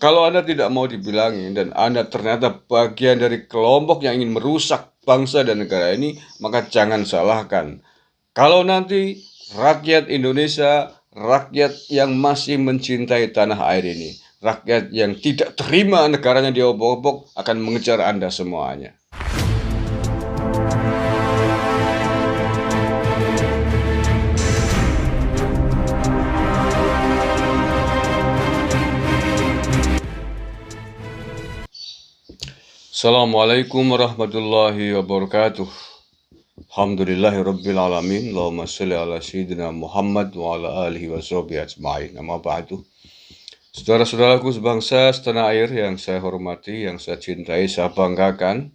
Kalau Anda tidak mau dibilangin dan Anda ternyata bagian dari kelompok yang ingin merusak bangsa dan negara ini, maka jangan salahkan. Kalau nanti rakyat Indonesia, rakyat yang masih mencintai tanah air ini, rakyat yang tidak terima negaranya diobok-obok akan mengejar Anda semuanya. Assalamualaikum warahmatullahi wabarakatuh. Alhamdulillahirabbil alamin. Allahumma shalli ala sayyidina Muhammad wa ala alihi washabihi ajmain. Amma ba'du. Saudara-saudaraku sebangsa setanah air yang saya hormati, yang saya cintai, saya banggakan.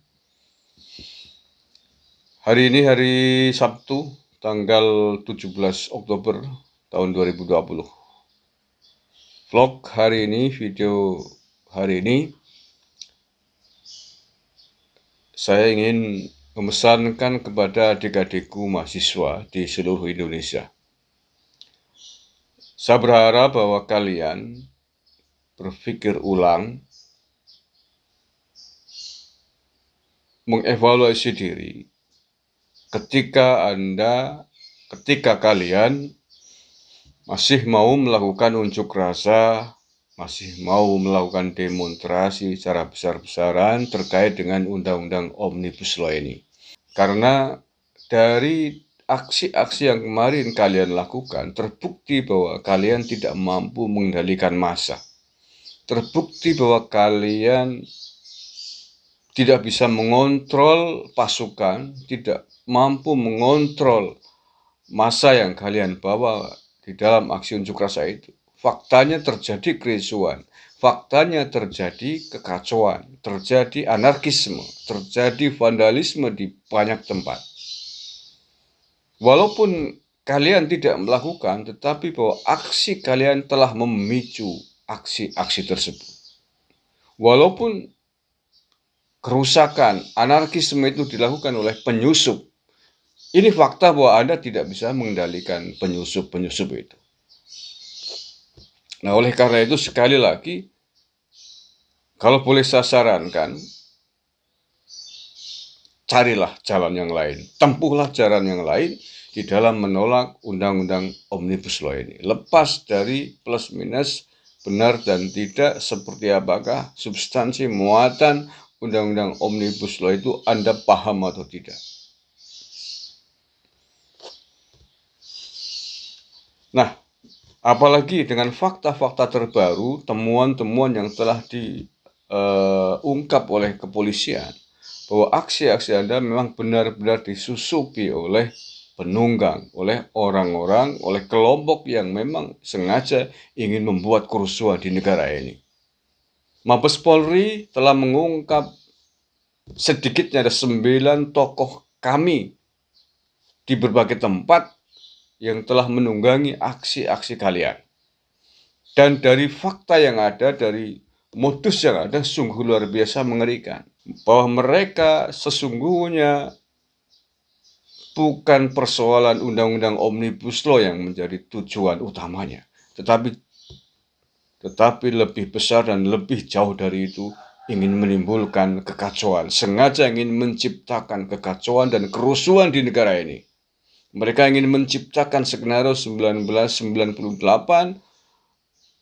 Hari ini hari Sabtu, tanggal 17 Oktober tahun 2020. Vlog hari ini, video hari ini, saya ingin memesankan kepada adik-adikku mahasiswa di seluruh Indonesia. Saya berharap bahwa kalian berpikir ulang, mengevaluasi diri ketika kalian masih mau melakukan unjuk rasa, masih mau melakukan demonstrasi secara besar-besaran terkait dengan Undang-Undang Omnibus Law ini. Karena dari aksi-aksi yang kemarin kalian lakukan, terbukti bahwa kalian tidak mampu mengendalikan massa. Terbukti bahwa kalian tidak bisa mengontrol pasukan, tidak mampu mengontrol massa yang kalian bawa di dalam aksi unjuk rasa itu. Faktanya terjadi kerusuhan, faktanya terjadi kekacauan, terjadi anarkisme, terjadi vandalisme di banyak tempat. Walaupun kalian tidak melakukan, tetapi bahwa aksi kalian telah memicu aksi-aksi tersebut. Walaupun kerusakan, anarkisme itu dilakukan oleh penyusup, ini fakta bahwa Anda tidak bisa mengendalikan penyusup-penyusup itu. Nah, oleh karena itu sekali lagi, kalau boleh saya sarankan, carilah jalan yang lain, tempuhlah jalan yang lain di dalam menolak Undang-Undang Omnibus Law ini. Lepas dari plus minus, benar dan tidak, seperti apakah substansi muatan Undang-Undang Omnibus Law itu Anda paham atau tidak. Nah, apalagi dengan fakta-fakta terbaru, temuan-temuan yang telah diungkap oleh kepolisian, bahwa aksi-aksi Anda memang benar-benar disusupi oleh penunggang, oleh orang-orang, oleh kelompok yang memang sengaja ingin membuat kerusuhan di negara ini. Mabes Polri telah mengungkap sedikitnya ada 9 tokoh kami di berbagai tempat yang telah menunggangi aksi-aksi kalian. Dan dari fakta yang ada, dari modus yang ada, sungguh luar biasa mengerikan. Bahwa mereka sesungguhnya bukan persoalan Undang-Undang Omnibus Law yang menjadi tujuan utamanya. Tetapi lebih besar dan lebih jauh dari itu, ingin menimbulkan kekacauan. Sengaja ingin menciptakan kekacauan dan kerusuhan di negara ini. Mereka ingin menciptakan skenario 1998,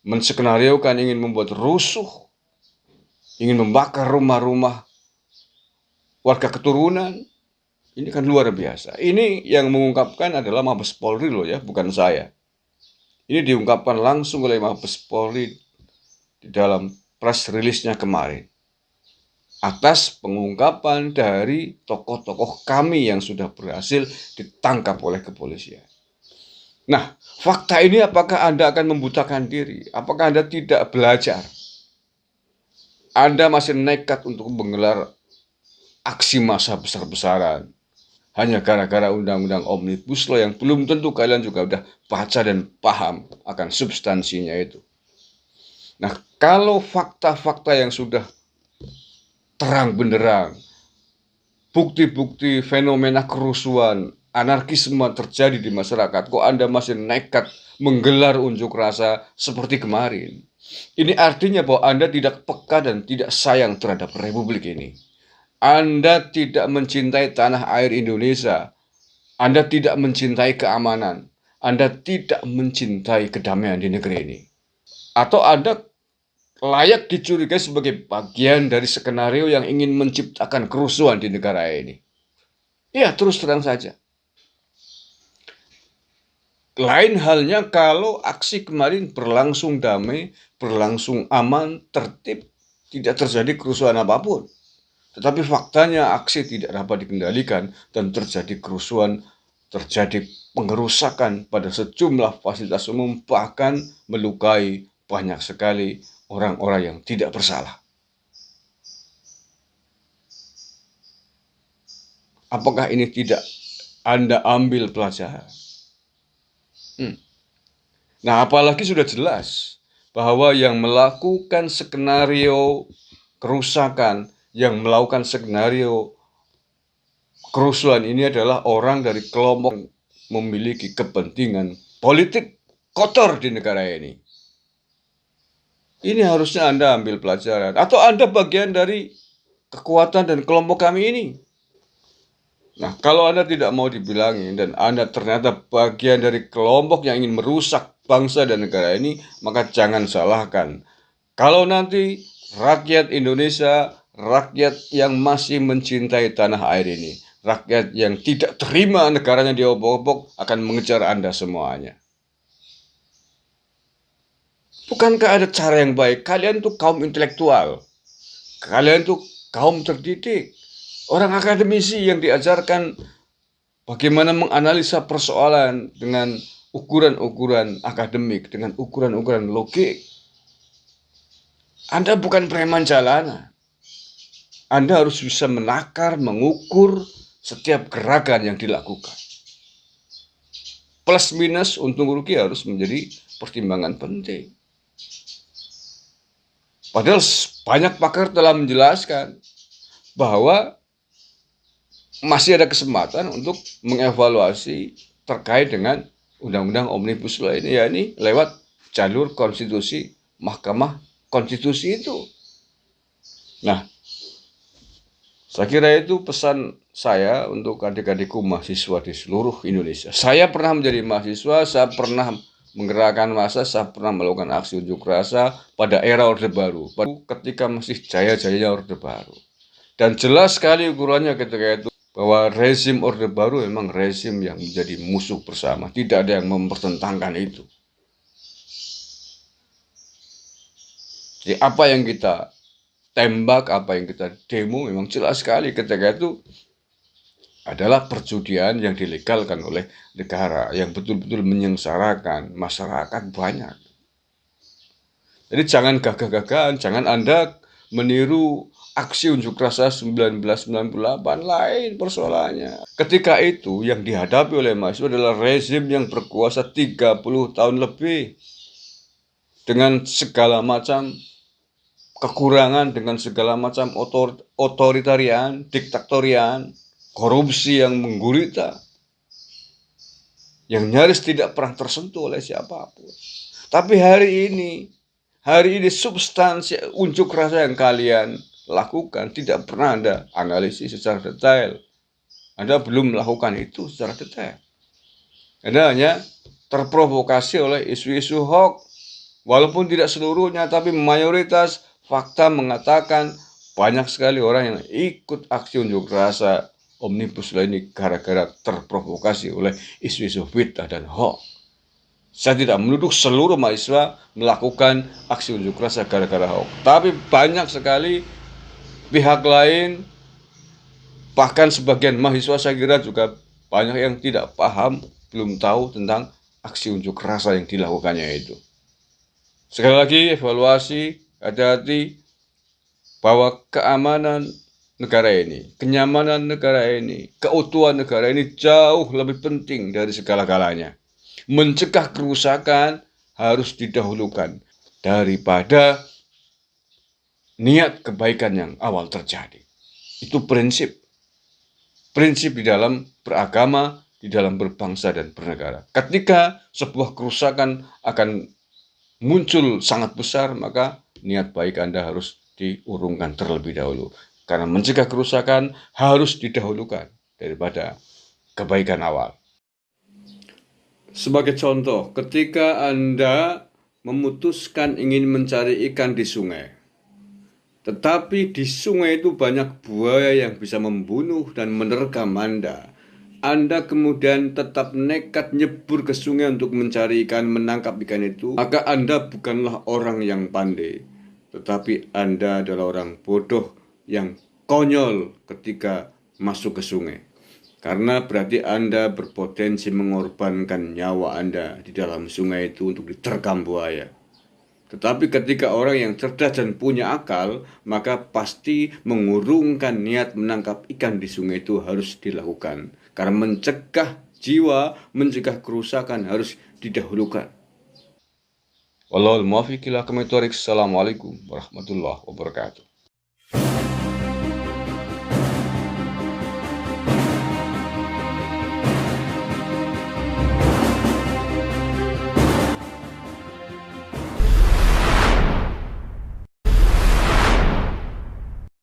menskenariokan ingin membuat rusuh, ingin membakar rumah-rumah warga keturunan. Ini kan luar biasa. Ini yang mengungkapkan adalah Mabes Polri loh ya, bukan saya. Ini diungkapkan langsung oleh Mabes Polri di dalam press release-nya kemarin. Atas pengungkapan dari tokoh-tokoh kami yang sudah berhasil ditangkap oleh kepolisian. Nah, fakta ini apakah Anda akan membutakan diri? Apakah Anda tidak belajar? Anda masih nekat untuk menggelar aksi massa besar-besaran hanya gara-gara Undang-Undang Omnibus Law yang belum tentu kalian juga sudah baca dan paham akan substansinya itu. Nah, kalau fakta-fakta yang sudah terang benderang, bukti-bukti fenomena kerusuhan, anarkisme terjadi di masyarakat, kok Anda masih nekat menggelar unjuk rasa seperti kemarin? Ini artinya bahwa Anda tidak peka dan tidak sayang terhadap republik ini. Anda tidak mencintai tanah air Indonesia. Anda tidak mencintai keamanan. Anda tidak mencintai kedamaian di negeri ini. Atau Anda layak dicurigai sebagai bagian dari skenario yang ingin menciptakan kerusuhan di negara ini. Ya, terus terang saja. Lain halnya kalau aksi kemarin berlangsung damai, berlangsung aman, tertib, tidak terjadi kerusuhan apapun. Tetapi faktanya aksi tidak dapat dikendalikan dan terjadi kerusuhan, terjadi pengerusakan pada sejumlah fasilitas umum, bahkan melukai banyak sekali orang-orang yang tidak bersalah. Apakah ini tidak Anda ambil pelajaran? Nah, apalagi sudah jelas bahwa yang melakukan skenario kerusakan, yang melakukan skenario kerusuhan ini adalah orang dari kelompok memiliki kepentingan politik kotor di negara ini. Ini harusnya Anda ambil pelajaran. Atau Anda bagian dari kekuatan dan kelompok kami ini. Nah, kalau Anda tidak mau dibilangin dan Anda ternyata bagian dari kelompok yang ingin merusak bangsa dan negara ini, maka jangan salahkan. Kalau nanti rakyat Indonesia, rakyat yang masih mencintai tanah air ini, rakyat yang tidak terima negaranya diobok-obok akan mengejar Anda semuanya. Bukankah ada cara yang baik? Kalian tuh kaum intelektual. Kalian tuh kaum terdidik. Orang akademisi yang diajarkan bagaimana menganalisa persoalan dengan ukuran-ukuran akademik, dengan ukuran-ukuran logik. Anda bukan preman jalanan. Anda harus bisa menakar, mengukur setiap gerakan yang dilakukan. Plus minus untung rugi harus menjadi pertimbangan penting. Padahal banyak pakar telah menjelaskan bahwa masih ada kesempatan untuk mengevaluasi terkait dengan undang-undang Omnibus Law ini, ya ini lewat jalur konstitusi, Mahkamah Konstitusi itu. Nah, saya kira itu pesan saya untuk adik-adikku mahasiswa di seluruh Indonesia. Saya pernah menjadi mahasiswa, saya pernah menggerakkan massa, saya pernah melakukan aksi unjuk rasa pada era Orde Baru, ketika masih jaya-jayanya Orde Baru. Dan jelas sekali ukurannya ketika itu bahwa rezim Orde Baru memang rezim yang menjadi musuh bersama. Tidak ada yang mempertentangkan itu. Jadi apa yang kita tembak, apa yang kita demo memang jelas sekali ketika itu adalah perjudian yang dilegalkan oleh negara yang betul-betul menyengsarakan masyarakat banyak. Jadi jangan gagah-gagahan, jangan Anda meniru aksi unjuk rasa 1998, lain persoalannya. Ketika itu yang dihadapi oleh mahasiswa adalah rezim yang berkuasa 30 tahun lebih. Dengan segala macam kekurangan, dengan segala macam otoritarian, diktatorian, korupsi yang menggurita, yang nyaris tidak pernah tersentuh oleh siapapun. Tapi hari ini substansi unjuk rasa yang kalian lakukan tidak pernah Anda analisis secara detail. Anda belum melakukan itu secara detail. Anda hanya terprovokasi oleh isu-isu hoax. Walaupun tidak seluruhnya, tapi mayoritas fakta mengatakan banyak sekali orang yang ikut aksi unjuk rasa Omnibus Law ini gara-gara terprovokasi oleh isu-isu fitnah dan hoax. Saya tidak menuduh seluruh mahasiswa melakukan aksi unjuk rasa gara-gara hoax. Tapi banyak sekali pihak lain, bahkan sebagian mahasiswa saya kira juga banyak yang tidak paham, belum tahu tentang aksi unjuk rasa yang dilakukannya itu. Sekali lagi evaluasi, hati-hati bahwa keamanan negara ini, kenyamanan negara ini, keutuhan negara ini jauh lebih penting dari segala-galanya. Mencegah kerusakan harus didahulukan daripada niat kebaikan yang awal terjadi. Itu prinsip di dalam beragama, di dalam berbangsa dan bernegara. Ketika sebuah kerusakan akan muncul sangat besar, maka niat baik Anda harus diurungkan terlebih dahulu. Karena mencegah kerusakan harus didahulukan daripada kebaikan awal. Sebagai contoh, ketika Anda memutuskan ingin mencari ikan di sungai, tetapi di sungai itu banyak buaya yang bisa membunuh dan menerkam Anda. Anda kemudian tetap nekat nyebur ke sungai untuk mencari ikan, menangkap ikan itu, maka Anda bukanlah orang yang pandai, tetapi Anda adalah orang bodoh yang konyol ketika masuk ke sungai. Karena berarti Anda berpotensi mengorbankan nyawa Anda di dalam sungai itu untuk diterkam buaya. Tetapi ketika orang yang cerdas dan punya akal, maka pasti mengurungkan niat menangkap ikan di sungai itu harus dilakukan. Karena mencegah jiwa, mencegah kerusakan harus didahulukan. Wallahul muwaffiq ila aqwamit thoriq. Assalamualaikum warahmatullahi wabarakatuh.